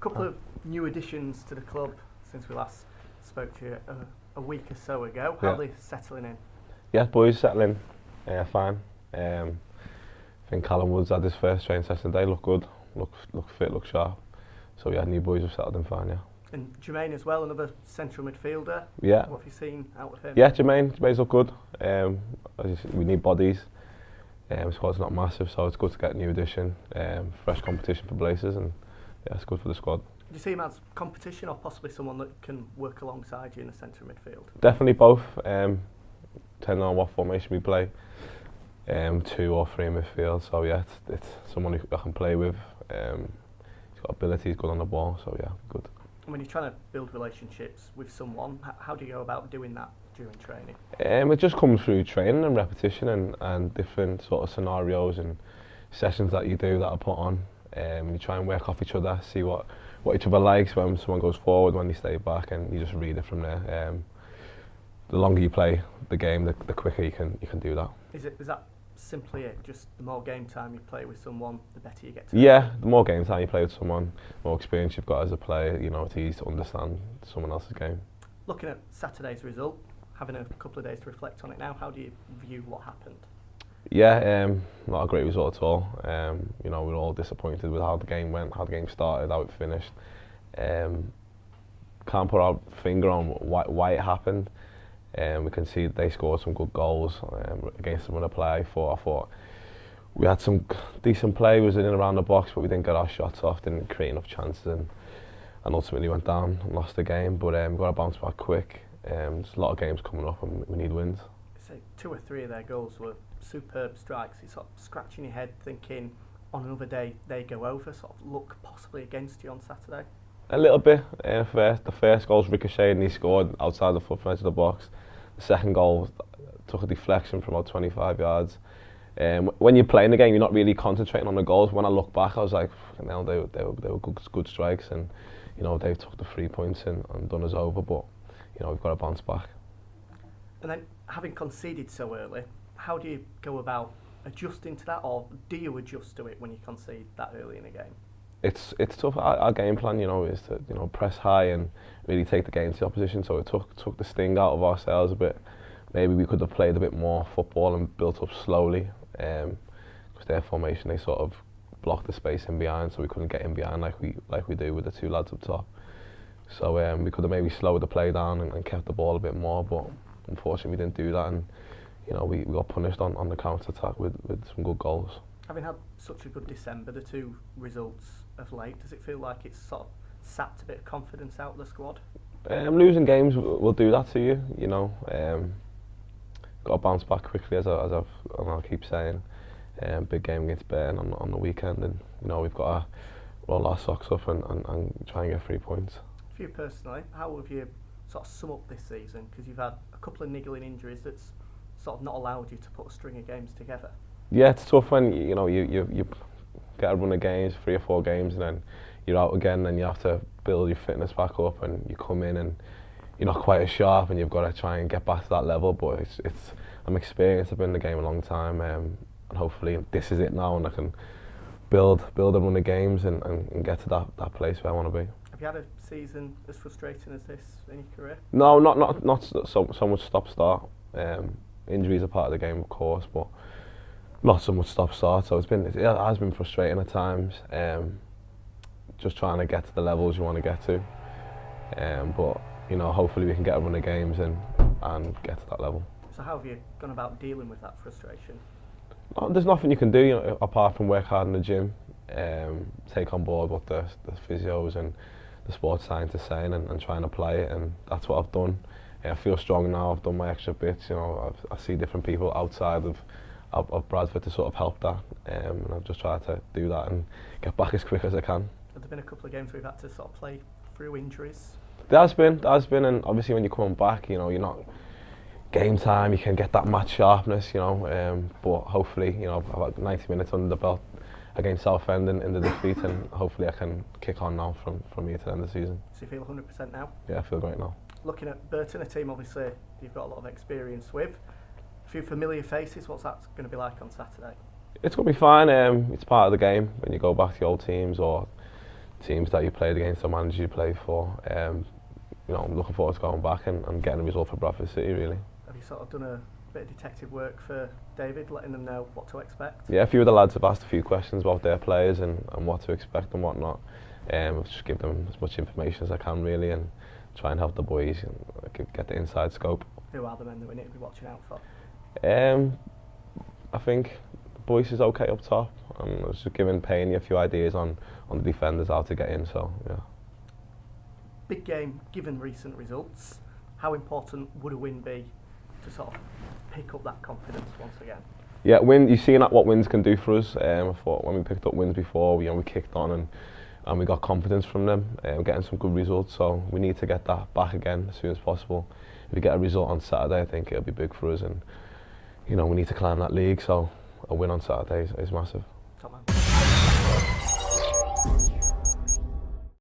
couple of new additions to the club since we last spoke to you a week or so ago. How are they settling in? Yeah, boys settling fine. I think Callum Woods had his first training session today. Look good, look fit, look sharp. So yeah, new boys have settled in fine. Yeah. And Jermaine as well, another central midfielder. Yeah. What have you seen out of him? Yeah, Jermaine's look good. We need bodies. Squad's not massive, so it's good to get a new addition. Fresh competition for Blazers, and yeah, it's good for the squad. Do you see him as competition or possibly someone that can work alongside you in the centre midfield? Definitely both. Depending on what formation we play, 2 or 3 in midfield. So yeah, it's someone who I can play with. He's got ability, he's good on the ball, so yeah, good. And when you're trying to build relationships with someone, how do you go about doing that during training? It just comes through training and repetition and different sort of scenarios and sessions that you do that are put on. You try and work off each other, see what each other likes when someone goes forward, when they stay back, and you just read it from there. The longer you play the game, the quicker you can do that. Is that simply it? Just the more game time you play with someone, the better you get to know Yeah, them? the more game time you play with someone, the more experience you've got as a player, you know, it's easy to understand someone else's game. Looking at Saturday's result, having a couple of days to reflect on it now, how do you view what happened? Yeah, not a great result at all. You know, we're all disappointed with how the game went, how the game started, how it finished. Can't put our finger on why it happened. We can see they scored some good goals against them on a play. I thought we had some decent play, was in and around the box, but we didn't get our shots off, didn't create enough chances, and ultimately went down and lost the game. But we've got to bounce back quick. There's a lot of games coming up, and we need wins. So 2 or 3 of their goals were superb strikes. It's sort of scratching your head, thinking on another day they go over, sort of look possibly against you on Saturday. A little bit. The first goal's ricocheted and he scored outside the foot edge of the box. The second goal took a deflection from about 25 yards. When you're playing the game, you're not really concentrating on the goals. When I look back, I was like, "Now they were good strikes, and you know they took the 3 points and done us over." But you know we've got to bounce back. And then, having conceded so early, how do you go about adjusting to that, or do you adjust to it when you concede that early in a game? It's tough. Our game plan, you know, is to press high and really take the game to the opposition. So it took the sting out of ourselves a bit. Maybe we could have played a bit more football and built up slowly. Because their formation, they sort of blocked the space in behind, so we couldn't get in behind like we do with the 2 lads up top. So we could have maybe slowed the play down and kept the ball a bit more, but unfortunately we didn't do that, and you know we got punished on the counter attack with some good goals. Having had such a good December, the 2 results of late, does it feel like it's sort of sapped a bit of confidence out of the squad? Losing games will do that to you, you know. Got to bounce back quickly, as I'll keep saying. Big game against Burton on the weekend, and you know we've got to roll our socks up and try and get 3 points. For you personally, how have you sort of sum up this season? Because you've had a couple of niggling injuries that's sort of not allowed you to put a string of games together. Yeah, it's tough when you get a run of games, 3 or 4 games, and then you're out again, and you have to build your fitness back up, and you come in and you're not quite as sharp, and you've got to try and get back to that level. But I'm experienced, I've been in the game a long time, and hopefully this is it now, and I can build a run of games and get to that place where I want to be. Have you had a season as frustrating as this in your career? No, not so much stop-start. Injuries are part of the game, of course, but not so much stop-start. So it has been frustrating at times. Just trying to get to the levels you want to get to. But you know, hopefully we can get a run of games and get to that level. So how have you gone about dealing with that frustration? There's nothing you can do, you know, apart from work hard in the gym, take on board what the physios and the sports scientists are saying, and try and apply it, and that's what I've done. I feel strong now. I've done my extra bits. You know, I see different people outside of Bradford to sort of help that, and I've just tried to do that and get back as quick as I can. Have there been a couple of games where you've had to sort of play through injuries? There has been, and obviously when you come back, you know, you're not game time. You can get that match sharpness, you know. But hopefully, you know, I've had 90 minutes under the belt against Southend in the defeat, and hopefully I can kick on now from here to the end of the season. So you feel 100% now? Yeah, I feel great now. Looking at Burton, a team obviously you've got a lot of experience with. A few familiar faces. What's that going to be like on Saturday? It's going to be fine. It's part of the game when you go back to the old teams or teams that you played against, the managers you play for. You know, I'm looking forward to going back and getting a result for Bradford City, really. Have you sort of done a bit of detective work for David, letting them know what to expect? Yeah, a few of the lads have asked a few questions about their players and what to expect and whatnot. I've just give them as much information as I can, really, and try and help the boys and get the inside scope. Who are the men that we need to be watching out for? I think Boyce is okay up top. I was just giving Payne a few ideas on the defenders, how to get in, so yeah. Big game, given recent results. How important would a win be to sort of pick up that confidence once again? Yeah, you've seen what wins can do for us. I thought when we picked up wins before, we kicked on and we got confidence from them, getting some good results, so we need to get that back again as soon as possible. If we get a result on Saturday, I think it'll be big for us, and you know, we need to climb that league, so a win on Saturday is massive. Top man.